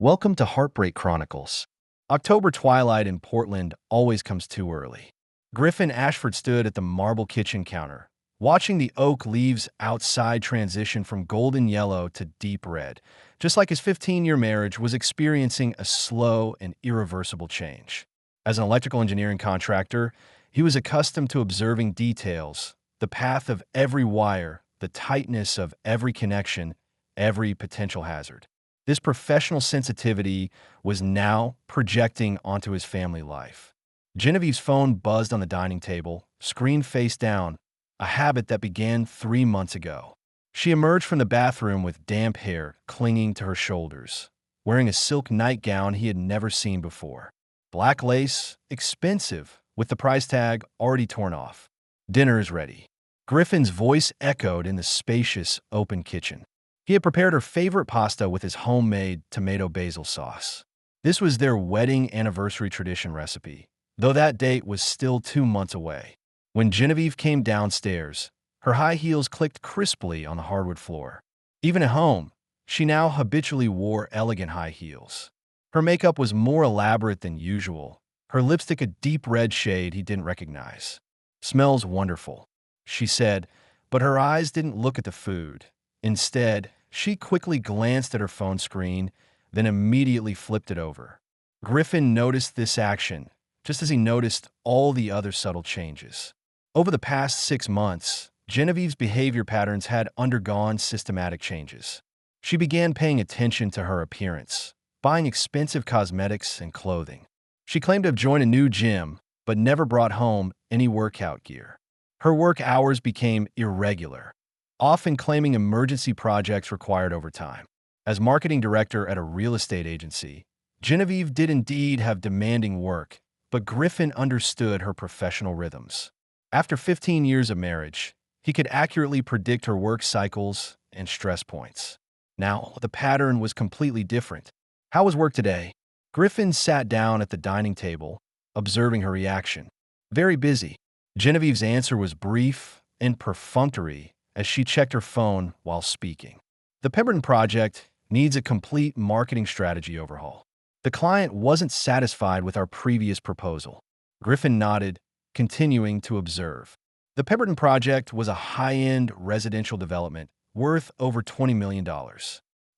Welcome to Heartbreak Chronicles. October twilight in Portland always comes too early. Griffin Ashford stood at the marble kitchen counter, watching the oak leaves outside transition from golden yellow to deep red, just like his 15-year marriage was experiencing a slow and irreversible change. As an electrical engineering contractor, he was accustomed to observing details, the path of every wire, the tightness of every connection, every potential hazard. This professional sensitivity was now projecting onto his family life. Genevieve's phone buzzed on the dining table, screen face down, a habit that began 3 months ago. She emerged from the bathroom with damp hair clinging to her shoulders, wearing a silk nightgown he had never seen before. Black lace, expensive, with the price tag already torn off. Dinner is ready. Griffin's voice echoed in the spacious, open kitchen. He had prepared her favorite pasta with his homemade tomato basil sauce. This was their wedding anniversary tradition recipe, though that date was still 2 months away. When Genevieve came downstairs, her high heels clicked crisply on the hardwood floor. Even at home, she now habitually wore elegant high heels. Her makeup was more elaborate than usual, her lipstick a deep red shade he didn't recognize. "Smells wonderful," she said, but her eyes didn't look at the food. Instead, she quickly glanced at her phone screen, then immediately flipped it over. Griffin noticed this action, just as he noticed all the other subtle changes. Over the past 6 months, Genevieve's behavior patterns had undergone systematic changes. She began paying attention to her appearance, buying expensive cosmetics and clothing. She claimed to have joined a new gym, but never brought home any workout gear. Her work hours became irregular, often claiming emergency projects required overtime. As marketing director at a real estate agency, Genevieve did indeed have demanding work, but Griffin understood her professional rhythms. After 15 years of marriage, he could accurately predict her work cycles and stress points. Now, the pattern was completely different. "How was work today?" Griffin sat down at the dining table, observing her reaction. "Very busy." Genevieve's answer was brief and perfunctory as she checked her phone while speaking. "The Pemberton project needs a complete marketing strategy overhaul. The client wasn't satisfied with our previous proposal." Griffin nodded, continuing to observe. The Pemberton project was a high-end residential development worth over $20 million.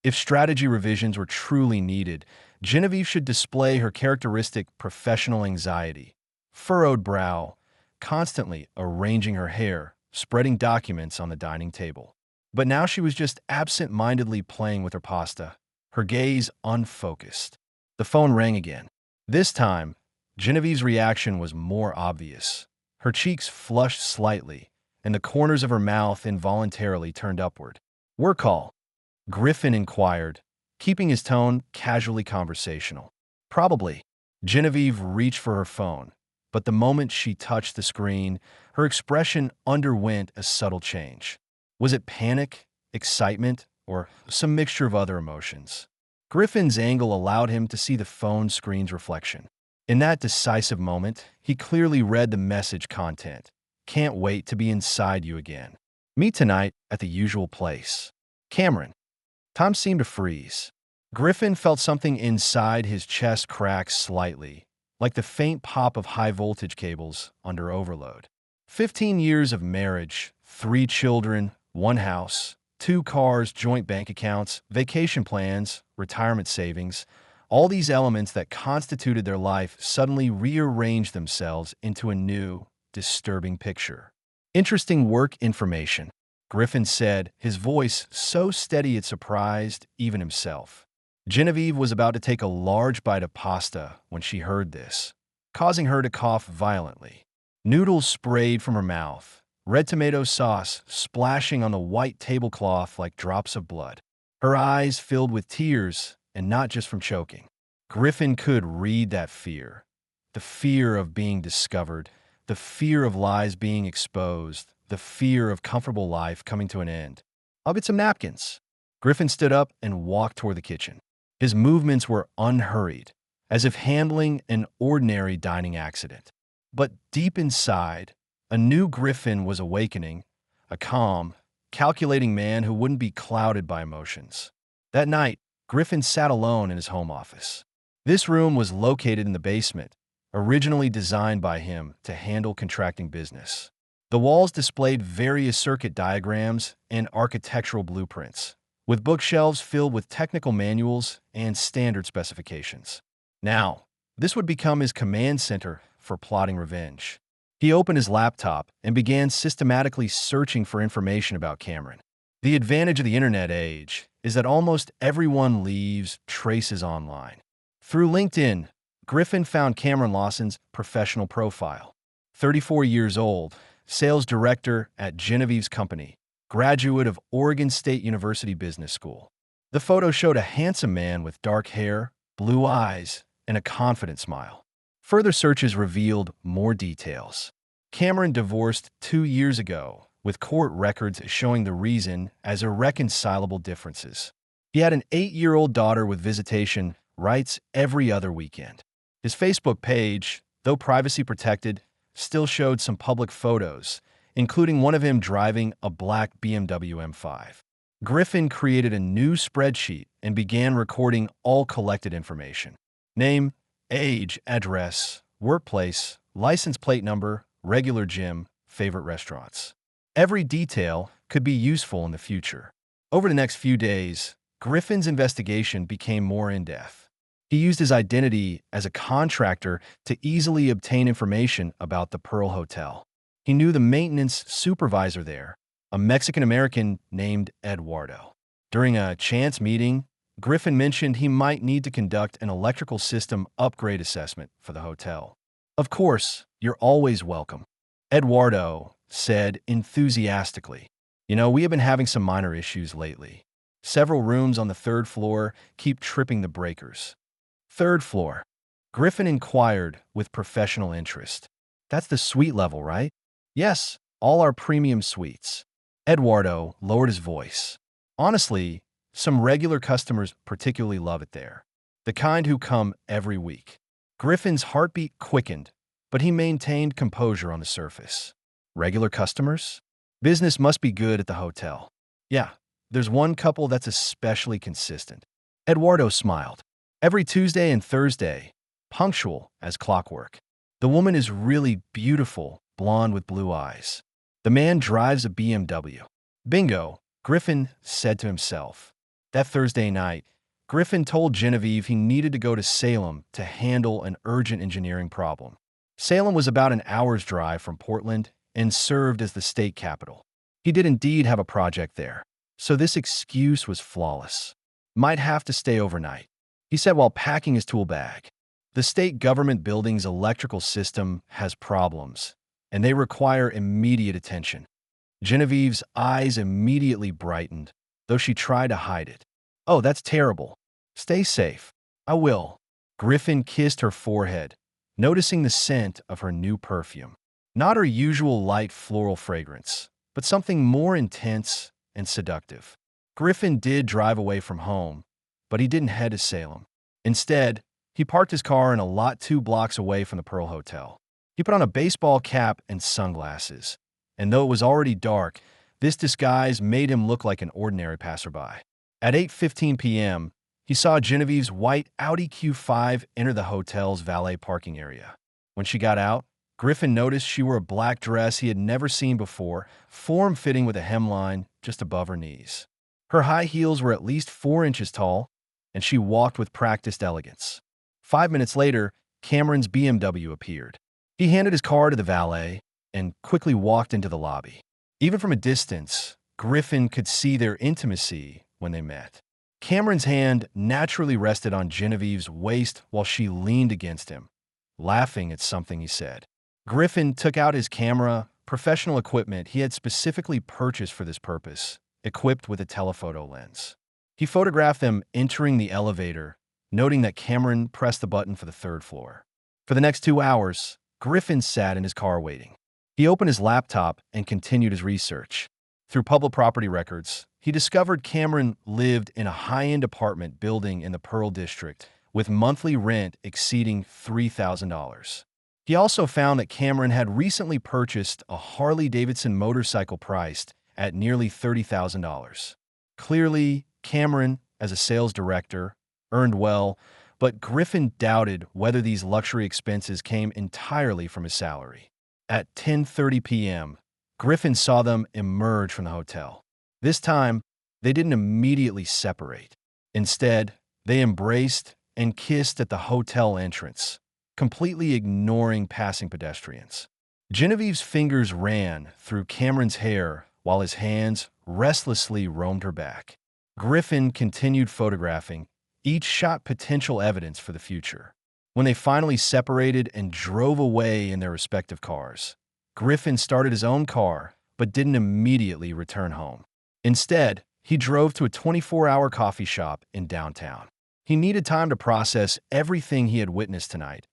If strategy revisions were truly needed, Genevieve should display her characteristic professional anxiety. Furrowed brow, constantly arranging her hair, spreading documents on the dining table. But now she was just absent-mindedly playing with her pasta, her gaze unfocused. The phone rang again. This time, Genevieve's reaction was more obvious. Her cheeks flushed slightly, and the corners of her mouth involuntarily turned upward. "Work call?" Griffin inquired, keeping his tone casually conversational. "Probably." Genevieve reached for her phone, but the moment she touched the screen, her expression underwent a subtle change. Was it panic, excitement, or some mixture of other emotions? Griffin's angle allowed him to see the phone screen's reflection. In that decisive moment, he clearly read the message content. "Can't wait to be inside you again. Meet tonight at the usual place. Cameron." Time seemed to freeze. Griffin felt something inside his chest crack slightly, like the faint pop of high-voltage cables under overload. 15 years of marriage, 3 children, 1 house, 2 cars, joint bank accounts, vacation plans, retirement savings, all these elements that constituted their life suddenly rearranged themselves into a new, disturbing picture. "Interesting work information," Griffin said, his voice so steady it surprised even himself. Genevieve was about to take a large bite of pasta when she heard this, causing her to cough violently. Noodles sprayed from her mouth, red tomato sauce splashing on the white tablecloth like drops of blood. Her eyes filled with tears, and not just from choking. Griffin could read that fear. The fear of being discovered, the fear of lies being exposed, the fear of comfortable life coming to an end. "I'll get some napkins." Griffin stood up and walked toward the kitchen. His movements were unhurried, as if handling an ordinary dining accident. But deep inside, a new Griffin was awakening, a calm, calculating man who wouldn't be clouded by emotions. That night, Griffin sat alone in his home office. This room was located in the basement, originally designed by him to handle contracting business. The walls displayed various circuit diagrams and architectural blueprints, with bookshelves filled with technical manuals and standard specifications. Now, this would become his command center for plotting revenge. He opened his laptop and began systematically searching for information about Cameron. The advantage of the internet age is that almost everyone leaves traces online. Through LinkedIn, Griffin found Cameron Lawson's professional profile. 34 years old, sales director at Genevieve's company, graduate of Oregon State University Business School. The photo showed a handsome man with dark hair, blue eyes, and a confident smile. Further searches revealed more details. Cameron divorced 2 years ago, with court records showing the reason as irreconcilable differences. He had an 8-year-old daughter with visitation rights every other weekend. His Facebook page, though privacy protected, still showed some public photos, including one of him driving a black BMW M5. Griffin created a new spreadsheet and began recording all collected information: name, age, address, workplace, license plate number, regular gym, favorite restaurants. Every detail could be useful in the future. Over the next few days, Griffin's investigation became more in-depth. He used his identity as a contractor to easily obtain information about the Pearl Hotel. He knew the maintenance supervisor there, a Mexican-American named Eduardo. During a chance meeting, Griffin mentioned he might need to conduct an electrical system upgrade assessment for the hotel. "Of course, you're always welcome," Eduardo said enthusiastically. We have been having some minor issues lately. Several rooms on the 3rd floor keep tripping the breakers." "3rd floor?" Griffin inquired with professional interest. "That's the suite level, right?" "Yes, all our premium suites." Eduardo lowered his voice. "Honestly, some regular customers particularly love it there. The kind who come every week." Griffin's heartbeat quickened, but he maintained composure on the surface. "Regular customers? Business must be good at the hotel." "Yeah, there's one couple that's especially consistent." Eduardo smiled. "Every Tuesday and Thursday, punctual as clockwork. The woman is really beautiful, blonde with blue eyes. The man drives a BMW. Bingo," Griffin said to himself. That Thursday night, Griffin told Genevieve he needed to go to Salem to handle an urgent engineering problem. Salem was about an hour's drive from Portland and served as the state capital. He did indeed have a project there, so this excuse was flawless. "Might have to stay overnight," he said while packing his tool bag. "The state government building's electrical system has problems, and they require immediate attention." Genevieve's eyes immediately brightened, though she tried to hide it. "Oh, that's terrible. Stay safe." "I will." Griffin kissed her forehead, noticing the scent of her new perfume. Not her usual light floral fragrance, but something more intense and seductive. Griffin did drive away from home, but he didn't head to Salem. Instead, he parked his car in a lot 2 blocks away from the Pearl Hotel. He put on a baseball cap and sunglasses, and though it was already dark, this disguise made him look like an ordinary passerby. At 8:15 p.m., he saw Genevieve's white Audi Q5 enter the hotel's valet parking area. When she got out, Griffin noticed she wore a black dress he had never seen before, form-fitting with a hemline just above her knees. Her high heels were at least 4 inches tall, and she walked with practiced elegance. 5 minutes later, Cameron's BMW appeared. He handed his car to the valet and quickly walked into the lobby. Even from a distance, Griffin could see their intimacy when they met. Cameron's hand naturally rested on Genevieve's waist while she leaned against him, laughing at something he said. Griffin took out his camera, professional equipment he had specifically purchased for this purpose, equipped with a telephoto lens. He photographed them entering the elevator, noting that Cameron pressed the button for the 3rd floor. For the next 2 hours, Griffin sat in his car waiting. He opened his laptop and continued his research. Through public property records, he discovered Cameron lived in a high-end apartment building in the Pearl District with monthly rent exceeding $3,000. He also found that Cameron had recently purchased a Harley-Davidson motorcycle priced at nearly $30,000. Clearly, Cameron, as a sales director, earned well, but Griffin doubted whether these luxury expenses came entirely from his salary. At 10:30 p.m., Griffin saw them emerge from the hotel. This time, they didn't immediately separate. Instead, they embraced and kissed at the hotel entrance, completely ignoring passing pedestrians. Genevieve's fingers ran through Cameron's hair while his hands restlessly roamed her back. Griffin continued photographing, each shot potential evidence for the future. When they finally separated and drove away in their respective cars, Griffin started his own car but didn't immediately return home. Instead, he drove to a 24-hour coffee shop in downtown. He needed time to process everything he had witnessed tonight,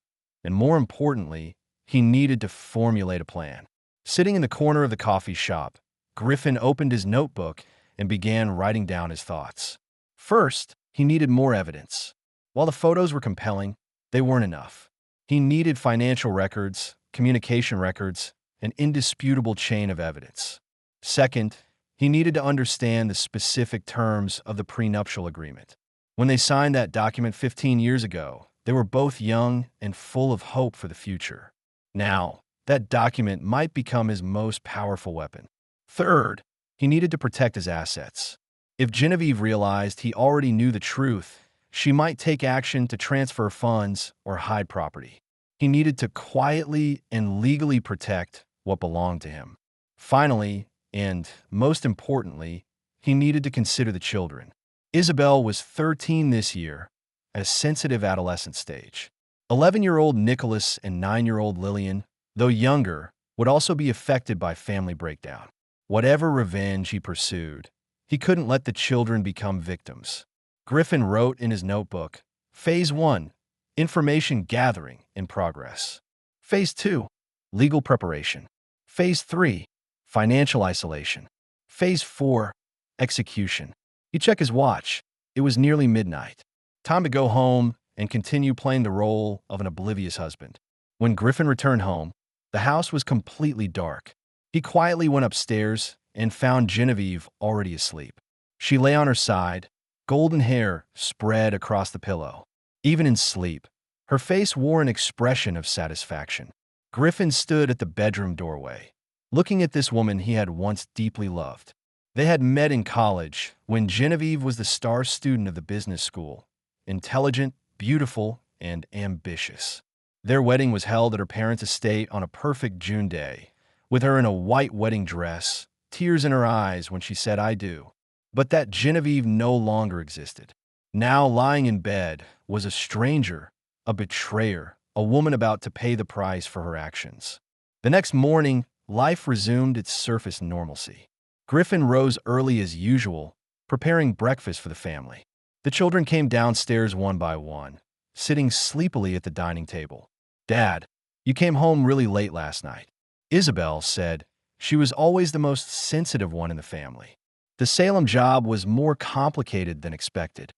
and more importantly, he needed to formulate a plan. Sitting in the corner of the coffee shop, Griffin opened his notebook and began writing down his thoughts. First, he needed more evidence. While the photos were compelling, they weren't enough. He needed financial records, communication records, an indisputable chain of evidence. Second, he needed to understand the specific terms of the prenuptial agreement. When they signed that document 15 years ago, they were both young and full of hope for the future. Now, that document might become his most powerful weapon. Third, he needed to protect his assets. If Genevieve realized he already knew the truth, she might take action to transfer funds or hide property. He needed to quietly and legally protect what belonged to him. Finally, and most importantly, he needed to consider the children. Isabel was 13 this year, at a sensitive adolescent stage. 11-year-old Nicholas and 9-year-old Lillian, though younger, would also be affected by family breakdown. Whatever revenge he pursued, he couldn't let the children become victims. Griffin wrote in his notebook, Phase 1, information gathering in progress. Phase 2, legal preparation. Phase 3, financial isolation. Phase 4, execution. He checked his watch. It was nearly midnight. Time to go home and continue playing the role of an oblivious husband. When Griffin returned home, the house was completely dark. He quietly went upstairs and found Genevieve already asleep. She lay on her side, golden hair spread across the pillow. Even in sleep, her face wore an expression of satisfaction. Griffin stood at the bedroom doorway, looking at this woman he had once deeply loved. They had met in college when Genevieve was the star student of the business school, intelligent, beautiful, and ambitious. Their wedding was held at her parents' estate on a perfect June day, with her in a white wedding dress, tears in her eyes when she said, "I do." But that Genevieve no longer existed. Now lying in bed was a stranger, a betrayer, a woman about to pay the price for her actions. The next morning, life resumed its surface normalcy. Griffin rose early as usual, preparing breakfast for the family. The children came downstairs one by one, sitting sleepily at the dining table. "Dad, you came home really late last night." Isabel said. She was always the most sensitive one in the family. The Salem job was more complicated than expected.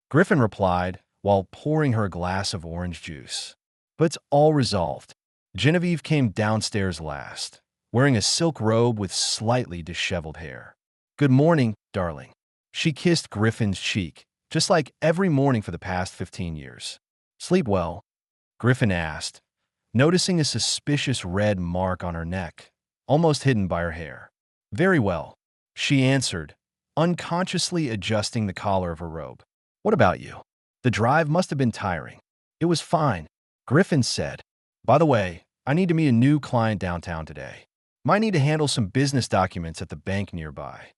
Griffin replied while pouring her a glass of orange juice. But it's all resolved. Genevieve came downstairs last, wearing a silk robe with slightly disheveled hair. "Good morning, darling." She kissed Griffin's cheek, just like every morning for the past 15 years. "Sleep well?" Griffin asked, noticing a suspicious red mark on her neck, almost hidden by her hair. "Very well," she answered, unconsciously adjusting the collar of her robe. "What about you? The drive must have been tiring." "It was fine," Griffin said. "By the way, I need to meet a new client downtown today. Might need to handle some business documents at the bank nearby."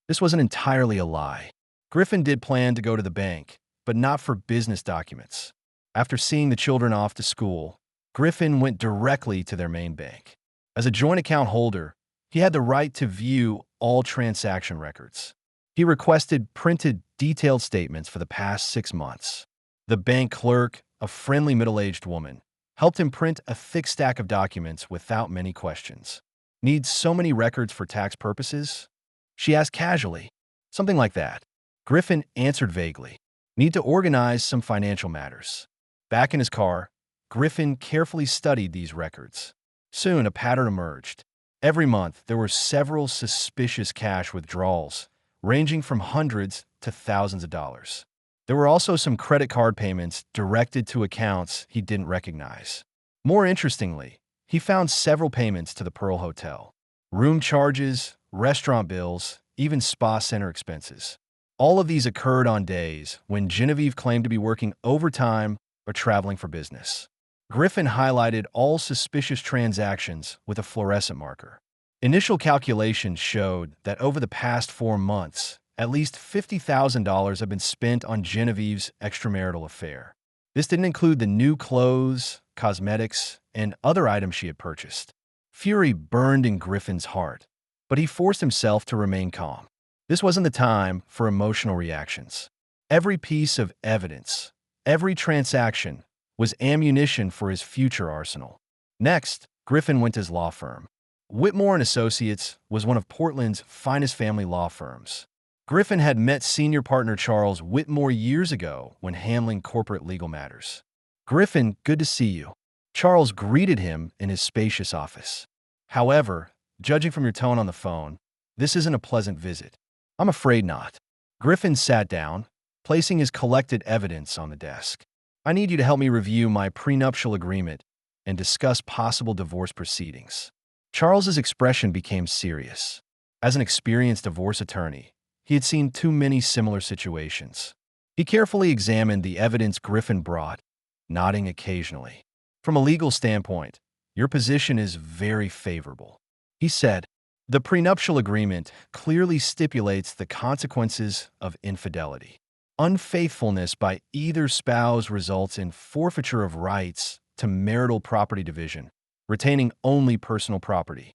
This wasn't entirely a lie. Griffin did plan to go to the bank, but not for business documents. After seeing the children off to school, Griffin went directly to their main bank. As a joint account holder, he had the right to view all transaction records. He requested printed, detailed statements for the past 6 months. The bank clerk, a friendly middle-aged woman, helped him print a thick stack of documents without many questions. "Need so many records for tax purposes?" she asked casually. "Something like that." Griffin answered vaguely. "Need to organize some financial matters." Back in his car, Griffin carefully studied these records. Soon, a pattern emerged. Every month, there were several suspicious cash withdrawals, ranging from hundreds to thousands of dollars. There were also some credit card payments directed to accounts he didn't recognize. More interestingly, he found several payments to the Pearl Hotel. Room charges, restaurant bills, even spa center expenses. All of these occurred on days when Genevieve claimed to be working overtime or traveling for business. Griffin highlighted all suspicious transactions with a fluorescent marker. Initial calculations showed that over the past 4 months, at least $50,000 have been spent on Genevieve's extramarital affair. This didn't include the new clothes, cosmetics, and other items she had purchased. Fury burned in Griffin's heart, but he forced himself to remain calm. This wasn't the time for emotional reactions. Every piece of evidence, every transaction, was ammunition for his future arsenal. Next, Griffin went to his law firm. Whitmore & Associates was one of Portland's finest family law firms. Griffin had met senior partner Charles Whitmore years ago when handling corporate legal matters. "Griffin, good to see you." Charles greeted him in his spacious office. "However, judging from your tone on the phone, this isn't a pleasant visit." "I'm afraid not." Griffin sat down, placing his collected evidence on the desk. "I need you to help me review my prenuptial agreement and discuss possible divorce proceedings." Charles's expression became serious. As an experienced divorce attorney, he had seen too many similar situations. He carefully examined the evidence Griffin brought, nodding occasionally. "From a legal standpoint, your position is very favorable," he said. "The prenuptial agreement clearly stipulates the consequences of infidelity. Unfaithfulness by either spouse results in forfeiture of rights to marital property division, retaining only personal property."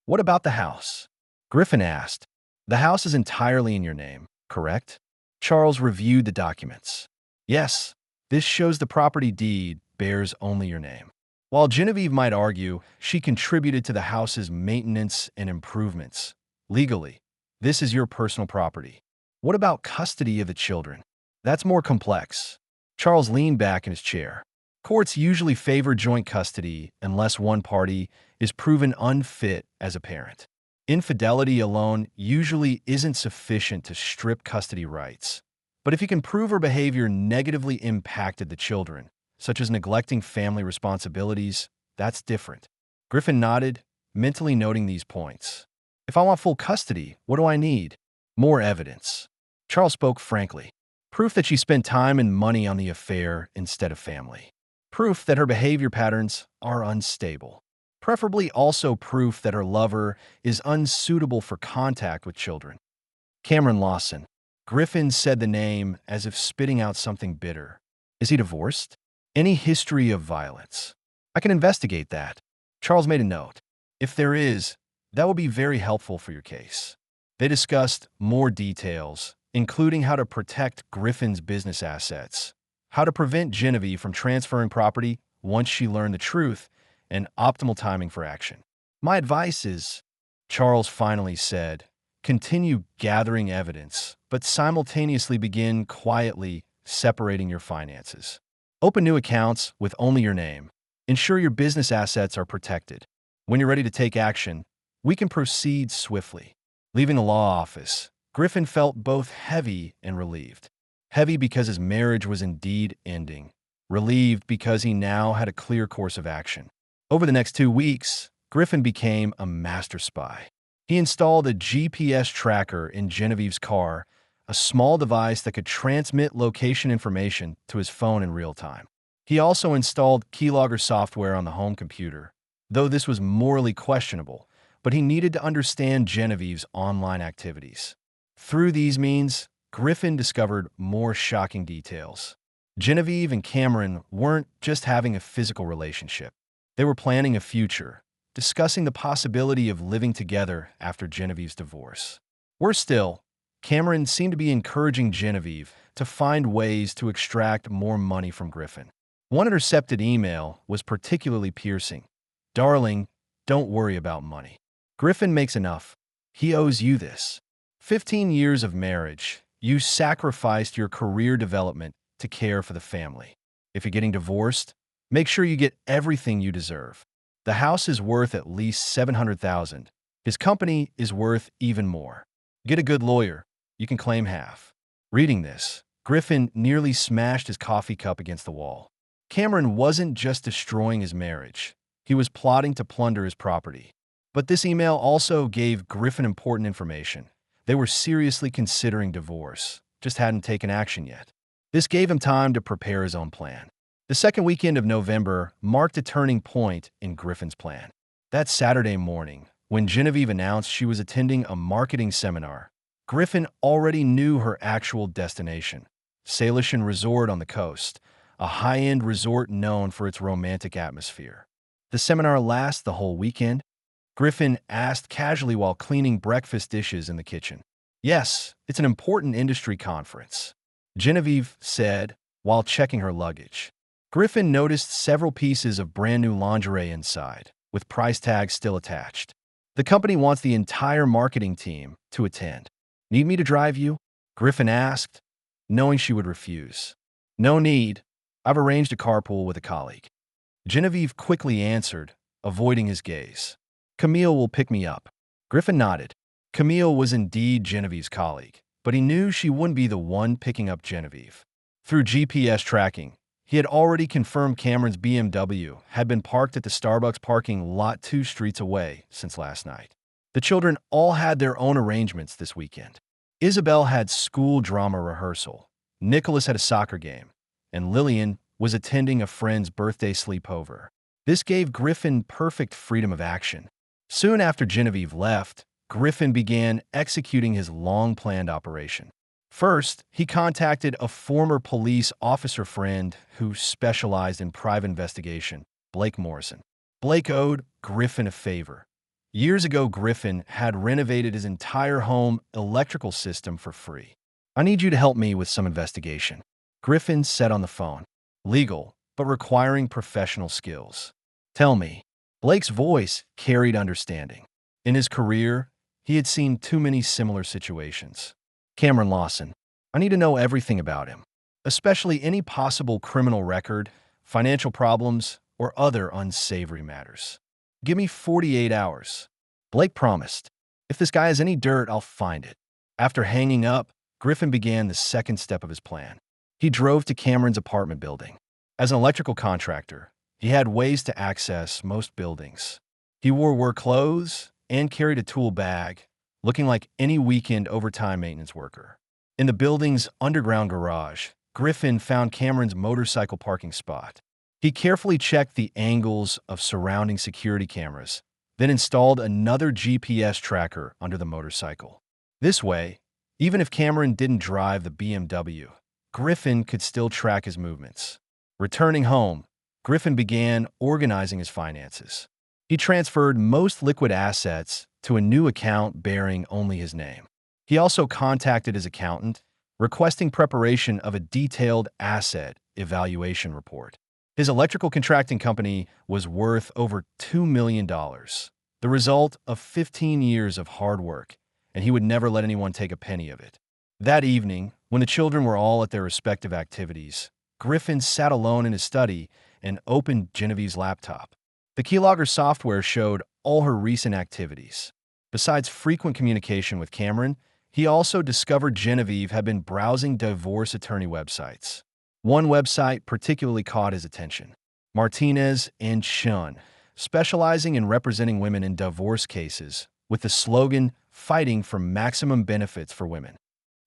"What about the house?" Griffin asked. "The house is entirely in your name, correct?" Charles reviewed the documents. "Yes, this shows the property deed bears only your name. While Genevieve might argue she contributed to the house's maintenance and improvements, legally, this is your personal property." "What about custody of the children?" "That's more complex." Charles leaned back in his chair. "Courts usually favor joint custody unless one party is proven unfit as a parent. Infidelity alone usually isn't sufficient to strip custody rights. But if you can prove her behavior negatively impacted the children, such as neglecting family responsibilities, that's different." Griffin nodded, mentally noting these points. "If I want full custody, what do I need?" "More evidence." Charles spoke frankly. "Proof that she spent time and money on the affair instead of family. Proof that her behavior patterns are unstable. Preferably also proof that her lover is unsuitable for contact with children." "Cameron Lawson." Griffin said the name as if spitting out something bitter. "Is he divorced? Any history of violence?" "I can investigate that." Charles made a note. "If there is, that will be very helpful for your case." They discussed more details, including how to protect Griffin's business assets, how to prevent Genevieve from transferring property once she learned the truth, and optimal timing for action. "My advice is," Charles finally said, "continue gathering evidence, but simultaneously begin quietly separating your finances. Open new accounts with only your name. Ensure your business assets are protected. When you're ready to take action, we can proceed swiftly." Leaving the law office, Griffin felt both heavy and relieved. Heavy because his marriage was indeed ending. Relieved because he now had a clear course of action. Over the next 2 weeks, Griffin became a master spy. He installed a GPS tracker in Genevieve's car, a small device that could transmit location information to his phone in real time. He also installed keylogger software on the home computer, though this was morally questionable, but he needed to understand Genevieve's online activities. Through these means, Griffin discovered more shocking details. Genevieve and Cameron weren't just having a physical relationship. They were planning a future, discussing the possibility of living together after Genevieve's divorce. Worse still, Cameron seemed to be encouraging Genevieve to find ways to extract more money from Griffin. One intercepted email was particularly piercing. "Darling, don't worry about money. Griffin makes enough. He owes you this. 15 years of marriage, you sacrificed your career development to care for the family. If you're getting divorced, make sure you get everything you deserve. The house is worth at least $700,000. His company is worth even more. Get a good lawyer. You can claim half. Reading this, Griffin nearly smashed his coffee cup against the wall. Cameron wasn't just destroying his marriage. He was plotting to plunder his property. But this email also gave Griffin important information. They were seriously considering divorce, just hadn't taken action yet. This gave him time to prepare his own plan. The second weekend of November marked a turning point in Griffin's plan. That Saturday morning, when Genevieve announced she was attending a marketing seminar, Griffin already knew her actual destination, Salishan Resort on the coast, a high-end resort known for its romantic atmosphere. The seminar lasts the whole weekend? Griffin asked casually while cleaning breakfast dishes in the kitchen. Yes, it's an important industry conference, Genevieve said while checking her luggage. Griffin noticed several pieces of brand new lingerie inside, with price tags still attached. The company wants the entire marketing team to attend. Need me to drive you? Griffin asked, knowing she would refuse. No need. I've arranged a carpool with a colleague. Genevieve quickly answered, avoiding his gaze. Camille will pick me up. Griffin nodded. Camille was indeed Genevieve's colleague, but he knew she wouldn't be the one picking up Genevieve. Through GPS tracking, he had already confirmed Cameron's BMW had been parked at the Starbucks parking lot 2 streets away since last night. The children all had their own arrangements this weekend. Isabel had school drama rehearsal, Nicholas had a soccer game, and Lillian was attending a friend's birthday sleepover. This gave Griffin perfect freedom of action. Soon after Genevieve left, Griffin began executing his long-planned operation. First, he contacted a former police officer friend who specialized in private investigation, Blake Morrison. Blake owed Griffin a favor. Years ago, Griffin had renovated his entire home electrical system for free. I need you to help me with some investigation, Griffin said on the phone. Legal, but requiring professional skills. Tell me. Blake's voice carried understanding. In his career, he had seen too many similar situations. Cameron Lawson. I need to know everything about him, especially any possible criminal record, financial problems, or other unsavory matters. Give me 48 hours. Blake promised. If this guy has any dirt, I'll find it. After hanging up, Griffin began the second step of his plan. He drove to Cameron's apartment building. As an electrical contractor, he had ways to access most buildings. He wore work clothes and carried a tool bag, looking like any weekend overtime maintenance worker. In the building's underground garage, Griffin found Cameron's motorcycle parking spot. He carefully checked the angles of surrounding security cameras, then installed another GPS tracker under the motorcycle. This way, even if Cameron didn't drive the BMW, Griffin could still track his movements. Returning home, Griffin began organizing his finances. He transferred most liquid assets to a new account bearing only his name. He also contacted his accountant, requesting preparation of a detailed asset evaluation report. His electrical contracting company was worth over $2 million, the result of 15 years of hard work, and he would never let anyone take a penny of it. That evening, when the children were all at their respective activities, Griffin sat alone in his study and opened Genevieve's laptop. The keylogger software showed all her recent activities. Besides frequent communication with Cameron, he also discovered Genevieve had been browsing divorce attorney websites. One website particularly caught his attention, Martinez and Shun, specializing in representing women in divorce cases with the slogan, "Fighting for maximum benefits for women."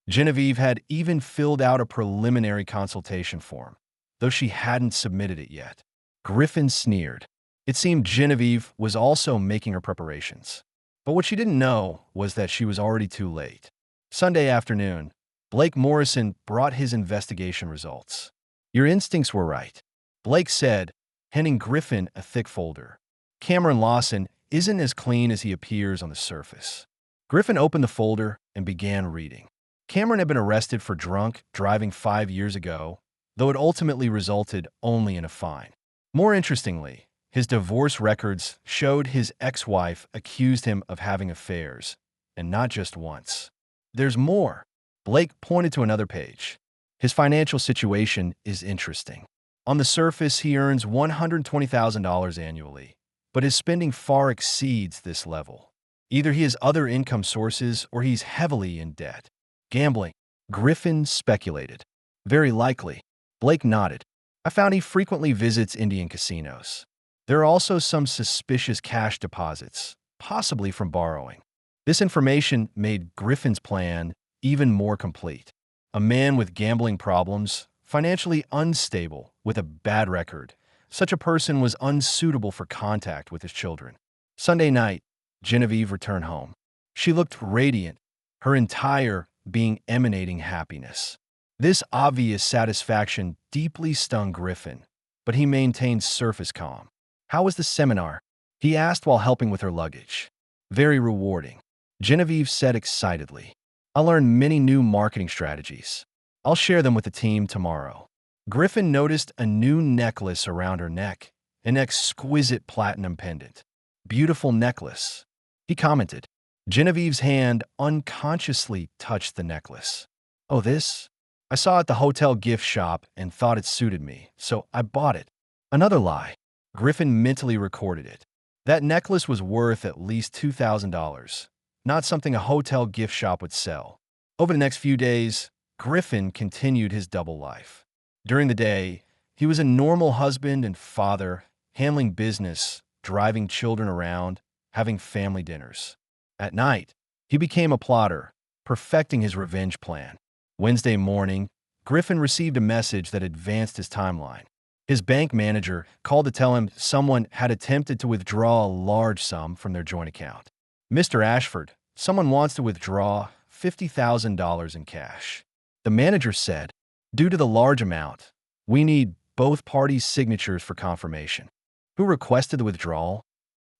Genevieve had even filled out a preliminary consultation form, though she hadn't submitted it yet. Griffin sneered. It seemed Genevieve was also making her preparations. But what she didn't know was that she was already too late. Sunday afternoon, Blake Morrison brought his investigation results. Your instincts were right, Blake said, handing Griffin a thick folder. Cameron Lawson isn't as clean as he appears on the surface. Griffin opened the folder and began reading. Cameron had been arrested for drunk driving 5 years ago, though it ultimately resulted only in a fine. More interestingly, his divorce records showed his ex-wife accused him of having affairs, and not just once. There's more. Blake pointed to another page. His financial situation is interesting. On the surface, he earns $120,000 annually, but his spending far exceeds this level. Either he has other income sources or he's heavily in debt. Gambling, Griffin speculated. Very likely. Blake nodded. I found he frequently visits Indian casinos. There are also some suspicious cash deposits, possibly from borrowing. This information made Griffin's plan even more complete. A man with gambling problems, financially unstable, with a bad record. Such a person was unsuitable for contact with his children. Sunday night, Genevieve returned home. She looked radiant, her entire being emanating happiness. This obvious satisfaction deeply stung Griffin, but he maintained surface calm. How was the seminar? He asked while helping with her luggage. Very rewarding, Genevieve said excitedly. I learned many new marketing strategies. I'll share them with the team tomorrow. Griffin noticed a new necklace around her neck, an exquisite platinum pendant. Beautiful necklace, he commented. Genevieve's hand unconsciously touched the necklace. Oh, this? I saw it at the hotel gift shop and thought it suited me, so I bought it. Another lie. Griffin mentally recorded it. That necklace was worth at least $2,000, not something a hotel gift shop would sell. Over the next few days, Griffin continued his double life. During the day, he was a normal husband and father, handling business, driving children around, having family dinners. At night, he became a plotter, perfecting his revenge plan. Wednesday morning, Griffin received a message that advanced his timeline. His bank manager called to tell him someone had attempted to withdraw a large sum from their joint account. Mr. Ashford, someone wants to withdraw $50,000 in cash. The manager said, due to the large amount, we need both parties' signatures for confirmation. Who requested the withdrawal?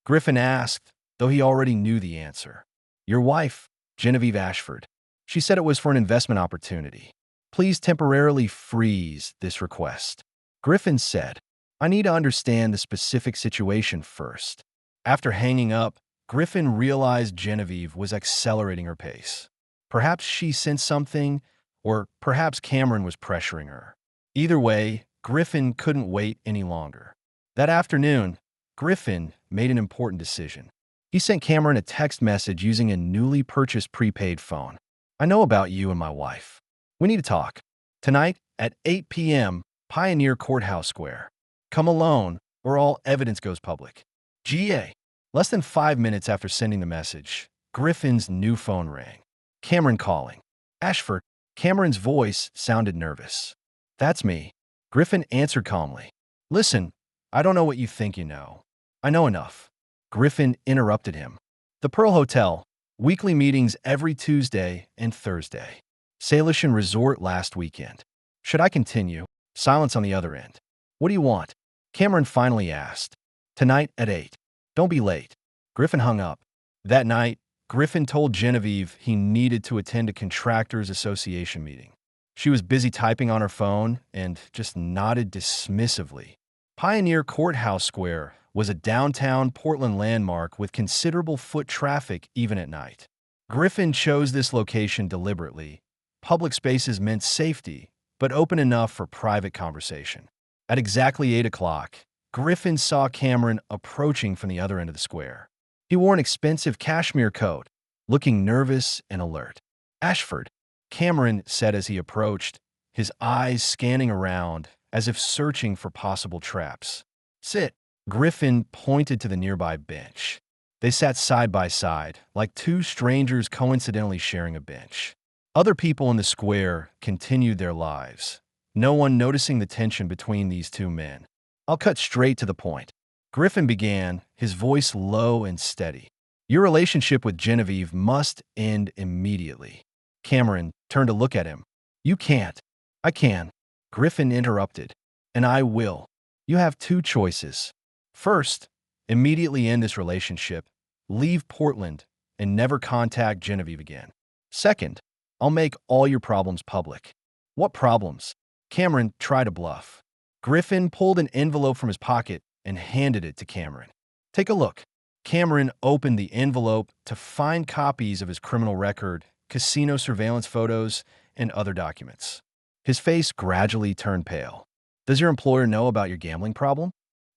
Griffin asked, though he already knew the answer. Your wife, Genevieve Ashford. She said it was for an investment opportunity. Please temporarily freeze this request. Griffin said, I need to understand the specific situation first. After hanging up, Griffin realized Genevieve was accelerating her pace. Perhaps she sensed something, or perhaps Cameron was pressuring her. Either way, Griffin couldn't wait any longer. That afternoon, Griffin made an important decision. He sent Cameron a text message using a newly purchased prepaid phone. I know about you and my wife. We need to talk. Tonight at 8 p.m., Pioneer Courthouse Square. Come alone, or all evidence goes public. GA. Less than 5 minutes after sending the message, Griffin's new phone rang. Cameron calling. Ashford. Cameron's voice sounded nervous. That's me. Griffin answered calmly. Listen, I don't know what you think you know. I know enough. Griffin interrupted him. The Pearl Hotel. Weekly meetings every Tuesday and Thursday. Salish Resort last weekend. Should I continue? Silence on the other end. What do you want? Cameron finally asked. Tonight at 8. Don't be late. Griffin hung up. That night, Griffin told Genevieve he needed to attend a contractors association meeting. She was busy typing on her phone and just nodded dismissively. Pioneer Courthouse Square was a downtown Portland landmark with considerable foot traffic even at night. Griffin chose this location deliberately. Public spaces meant safety, but open enough for private conversation. At exactly 8 o'clock, Griffin saw Cameron approaching from the other end of the square. He wore an expensive cashmere coat, looking nervous and alert. Ashford, Cameron said as he approached, his eyes scanning around as if searching for possible traps. Sit. Griffin pointed to the nearby bench. They sat side by side, like two strangers coincidentally sharing a bench. Other people in the square continued their lives, no one noticing the tension between these two men. I'll cut straight to the point. Griffin began, his voice low and steady. Your relationship with Genevieve must end immediately. Cameron turned to look at him. You can't. I can. Griffin interrupted. And I will. You have two choices. First, immediately end this relationship, leave Portland, and never contact Genevieve again. Second, I'll make all your problems public. What problems? Cameron tried to bluff. Griffin pulled an envelope from his pocket and handed it to Cameron. Take a look. Cameron opened the envelope to find copies of his criminal record, casino surveillance photos, and other documents. His face gradually turned pale. Does your employer know about your gambling problem?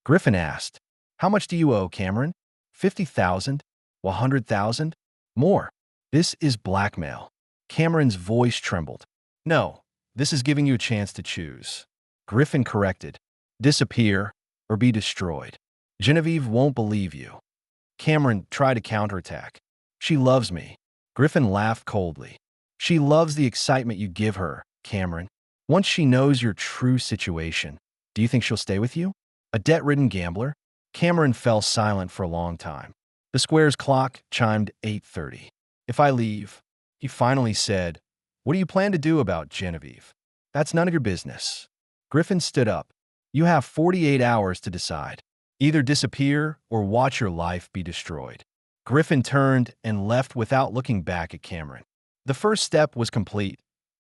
Griffin asked. How much do you owe, Cameron? 50,000? 100,000? More. This is blackmail. Cameron's voice trembled. No, this is giving you a chance to choose. Griffin corrected. Disappear or be destroyed. Genevieve won't believe you. Cameron tried to counterattack. She loves me. Griffin laughed coldly. She loves the excitement you give her, Cameron. Once she knows your true situation, do you think she'll stay with you? A debt-ridden gambler? Cameron fell silent for a long time. The square's clock chimed 8:30. If I leave, he finally said, what do you plan to do about Genevieve? That's none of your business. Griffin stood up. You have 48 hours to decide. Either disappear or watch your life be destroyed. Griffin turned and left without looking back at Cameron. The first step was complete.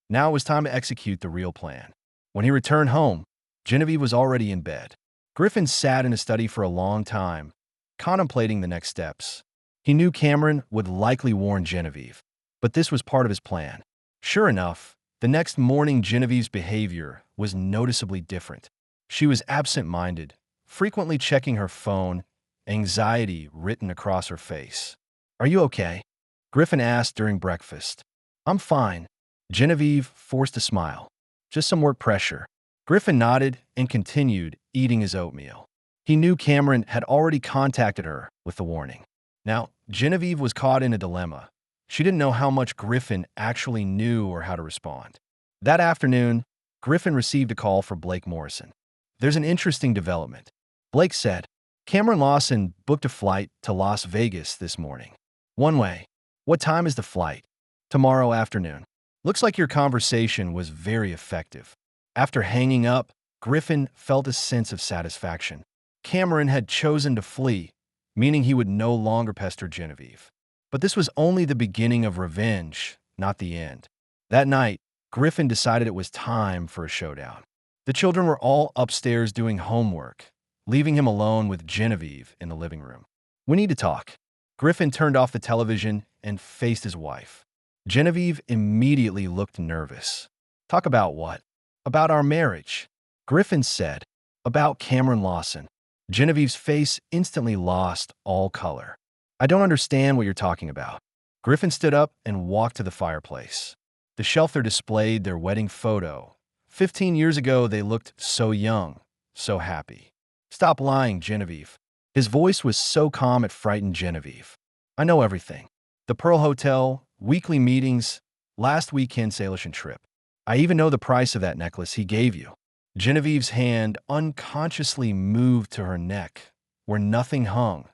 Now it was time to execute the real plan. When he returned home, Genevieve was already in bed. Griffin sat in his study for a long time, contemplating the next steps. He knew Cameron would likely warn Genevieve, but this was part of his plan. Sure enough, the next morning Genevieve's behavior was noticeably different. She was absent-minded, frequently checking her phone, anxiety written across her face. Are you okay? Griffin asked during breakfast. I'm fine. Genevieve forced a smile. Just some work pressure. Griffin nodded and continued eating his oatmeal. He knew Cameron had already contacted her with the warning. Now, Genevieve was caught in a dilemma. She didn't know how much Griffin actually knew or how to respond. That afternoon, Griffin received a call from Blake Morrison. There's an interesting development. Blake said, Cameron Lawson booked a flight to Las Vegas this morning. One way. What time is the flight? Tomorrow afternoon. Looks like your conversation was very effective. After hanging up, Griffin felt a sense of satisfaction. Cameron had chosen to flee, meaning he would no longer pester Genevieve. But this was only the beginning of revenge, not the end. That night, Griffin decided it was time for a showdown. The children were all upstairs doing homework, leaving him alone with Genevieve in the living room. We need to talk. Griffin turned off the television and faced his wife. Genevieve immediately looked nervous. Talk about what? About our marriage. Griffin said, about Cameron Lawson. Genevieve's face instantly lost all color. I don't understand what you're talking about. Griffin stood up and walked to the fireplace. The shelf there displayed their wedding photo. 15 years ago, they looked so young, so happy. Stop lying, Genevieve. His voice was so calm it frightened Genevieve. I know everything. The Pearl Hotel, weekly meetings, last weekend's Salish trip. I even know the price of that necklace he gave you. Genevieve's hand unconsciously moved to her neck, where nothing hung.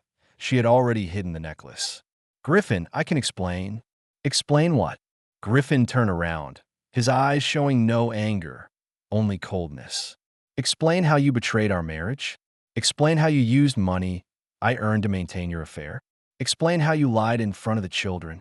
She had already hidden the necklace. Griffin, I can explain. Explain what? Griffin turned around, his eyes showing no anger, only coldness. Explain how you betrayed our marriage. Explain how you used money I earned to maintain your affair. Explain how you lied in front of the children.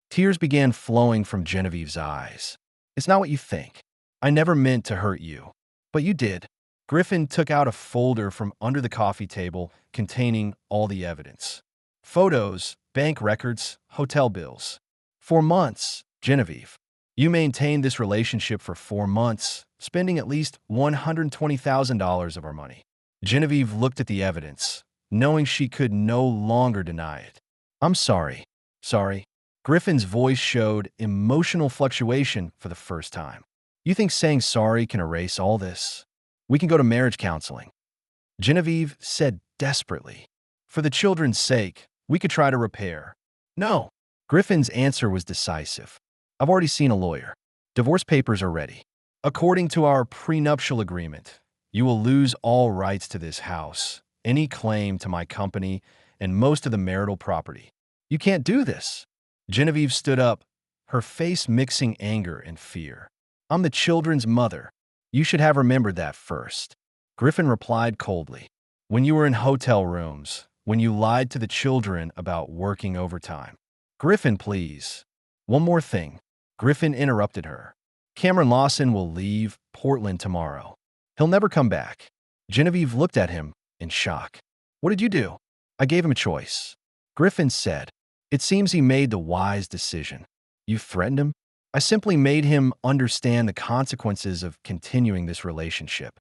Tears began flowing from Genevieve's eyes. It's not what you think. I never meant to hurt you. But you did. Griffin took out a folder from under the coffee table containing all the evidence. Photos, bank records, hotel bills. 4 months, Genevieve. You maintained this relationship for 4 months, spending at least $120,000 of our money. Genevieve looked at the evidence, knowing she could no longer deny it. I'm sorry. Sorry. Griffin's voice showed emotional fluctuation for the first time. You think saying sorry can erase all this? We can go to marriage counseling. Genevieve said desperately. For the children's sake, we could try to repair. No. Griffin's answer was decisive. I've already seen a lawyer. Divorce papers are ready. According to our prenuptial agreement, you will lose all rights to this house, any claim to my company, and most of the marital property. You can't do this. Genevieve stood up, her face mixing anger and fear. I'm the children's mother. You should have remembered that first. Griffin replied coldly. When you were in hotel rooms, when you lied to the children about working overtime. Griffin, please. One more thing. Griffin interrupted her. Cameron Lawson will leave Portland tomorrow. He'll never come back. Genevieve looked at him in shock. What did you do? I gave him a choice. Griffin said, it seems he made the wise decision. You threatened him? I simply made him understand the consequences of continuing this relationship.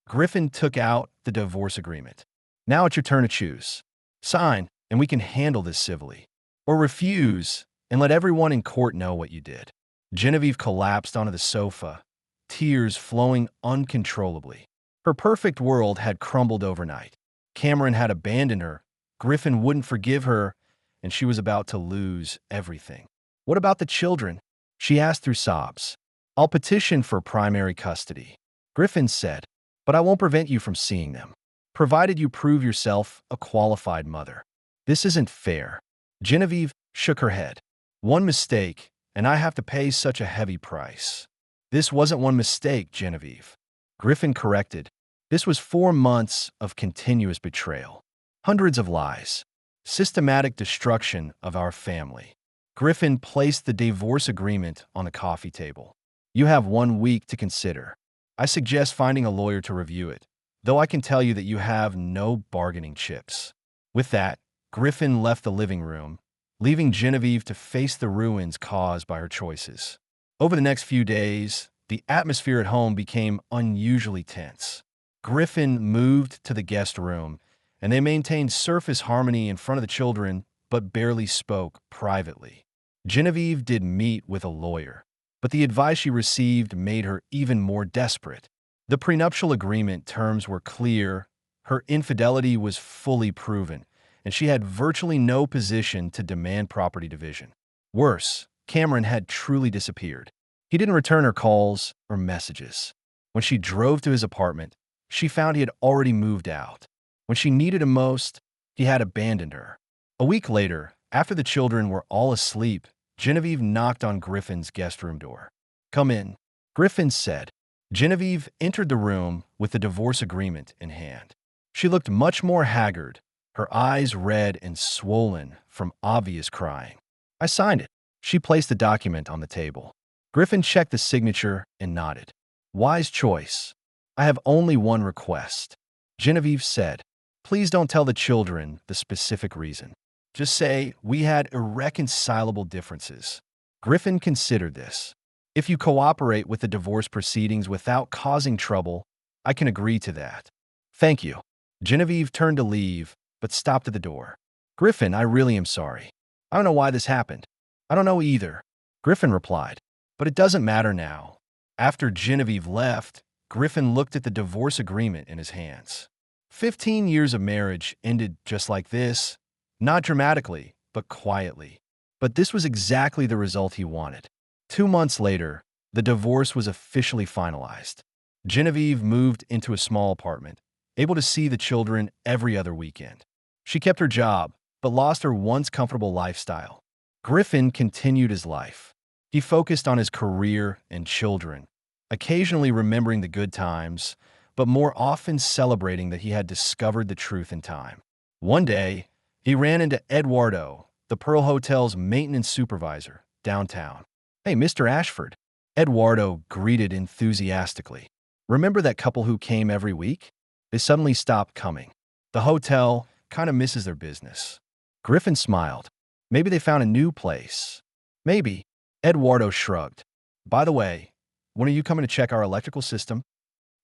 Griffin took out the divorce agreement. Now it's your turn to choose. Sign, and we can handle this civilly. Or refuse, and let everyone in court know what you did. Genevieve collapsed onto the sofa, tears flowing uncontrollably. Her perfect world had crumbled overnight. Cameron had abandoned her, Griffin wouldn't forgive her, and she was about to lose everything. "What about the children?" she asked through sobs. "I'll petition for primary custody," Griffin said, "but I won't prevent you from seeing them, provided you prove yourself a qualified mother." "This isn't fair." Genevieve shook her head. "One mistake, and I have to pay such a heavy price." "This wasn't one mistake, Genevieve," Griffin corrected. "This was 4 months of continuous betrayal. Hundreds of lies. Systematic destruction of our family." Griffin placed the divorce agreement on the coffee table. "You have 1 week to consider. I suggest finding a lawyer to review it, though I can tell you that you have no bargaining chips." With that, Griffin left the living room, leaving Genevieve to face the ruins caused by her choices. Over the next few days, the atmosphere at home became unusually tense. Griffin moved to the guest room, and they maintained surface harmony in front of the children, but barely spoke privately. Genevieve did meet with a lawyer, but the advice she received made her even more desperate. The prenuptial agreement terms were clear, her infidelity was fully proven, and she had virtually no position to demand property division. Worse, Cameron had truly disappeared. He didn't return her calls or messages. When she drove to his apartment, she found he had already moved out. When she needed him most, he had abandoned her. A week later, after the children were all asleep, Genevieve knocked on Griffin's guest room door. "Come in," Griffin said. Genevieve entered the room with the divorce agreement in hand. She looked much more haggard, her eyes red and swollen from obvious crying. "I signed it." She placed the document on the table. Griffin checked the signature and nodded. "Wise choice. I have only one request," Genevieve said. "Please don't tell the children the specific reason. Just say we had irreconcilable differences." Griffin considered this. "If you cooperate with the divorce proceedings without causing trouble, I can agree to that." "Thank you." Genevieve turned to leave, but stopped at the door. "Griffin, I really am sorry. I don't know why this happened." "I don't know either," Griffin replied. "But it doesn't matter now." After Genevieve left, Griffin looked at the divorce agreement in his hands. 15 years of marriage ended just like this, not dramatically, but quietly. But this was exactly the result he wanted. 2 months later, the divorce was officially finalized. Genevieve moved into a small apartment, able to see the children every other weekend. She kept her job, but lost her once comfortable lifestyle. Griffin continued his life. He focused on his career and children, occasionally remembering the good times, but more often celebrating that he had discovered the truth in time. One day, he ran into Eduardo, the Pearl Hotel's maintenance supervisor, downtown. "Hey, Mr. Ashford," Eduardo greeted enthusiastically. "Remember that couple who came every week? They suddenly stopped coming. The hotel kind of misses their business." Griffin smiled. "Maybe they found a new place." "Maybe." Eduardo shrugged. "By the way, when are you coming to check our electrical system?"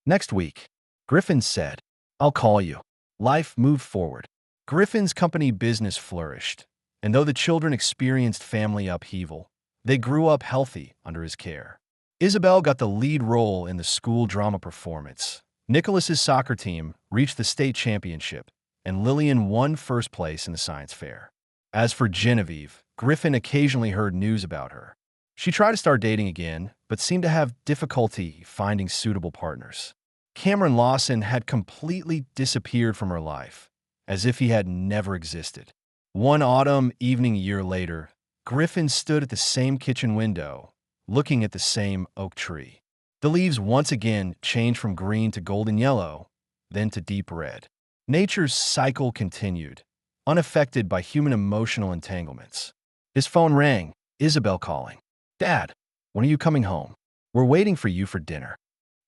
"Next week," Griffin said. "I'll call you." Life moved forward. Griffin's company business flourished, and though the children experienced family upheaval, they grew up healthy under his care. Isabel got the lead role in the school drama performance. Nicholas's soccer team reached the state championship, and Lillian won first place in the science fair. As for Genevieve, Griffin occasionally heard news about her. She tried to start dating again, but seemed to have difficulty finding suitable partners. Cameron Lawson had completely disappeared from her life, as if he had never existed. One autumn evening a year later, Griffin stood at the same kitchen window, looking at the same oak tree. The leaves once again changed from green to golden yellow, then to deep red. Nature's cycle continued, unaffected by human emotional entanglements. His phone rang, Isabel calling. "Dad, when are you coming home? We're waiting for you for dinner."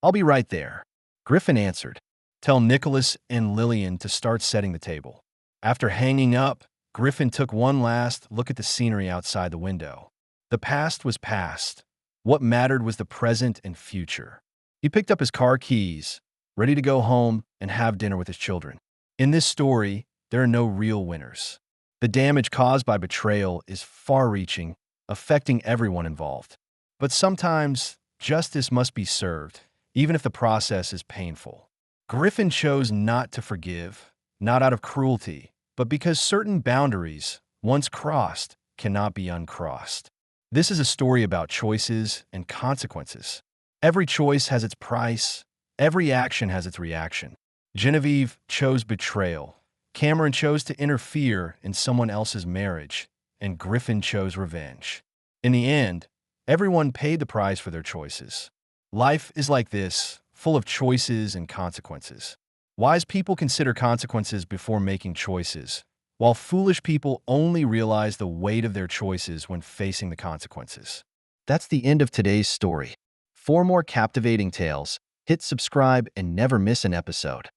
"I'll be right there," Griffin answered. "Tell Nicholas and Lillian to start setting the table." After hanging up, Griffin took one last look at the scenery outside the window. The past was past. What mattered was the present and future. He picked up his car keys, ready to go home and have dinner with his children. In this story, there are no real winners. The damage caused by betrayal is far-reaching, affecting everyone involved. But sometimes, justice must be served, even if the process is painful. Griffin chose not to forgive, not out of cruelty, but because certain boundaries, once crossed, cannot be uncrossed. This is a story about choices and consequences. Every choice has its price, every action has its reaction. Genevieve chose betrayal. Cameron chose to interfere in someone else's marriage, and Griffin chose revenge. In the end, everyone paid the price for their choices. Life is like this, full of choices and consequences. Wise people consider consequences before making choices, while foolish people only realize the weight of their choices when facing the consequences. That's the end of today's story. For more captivating tales, hit subscribe and never miss an episode.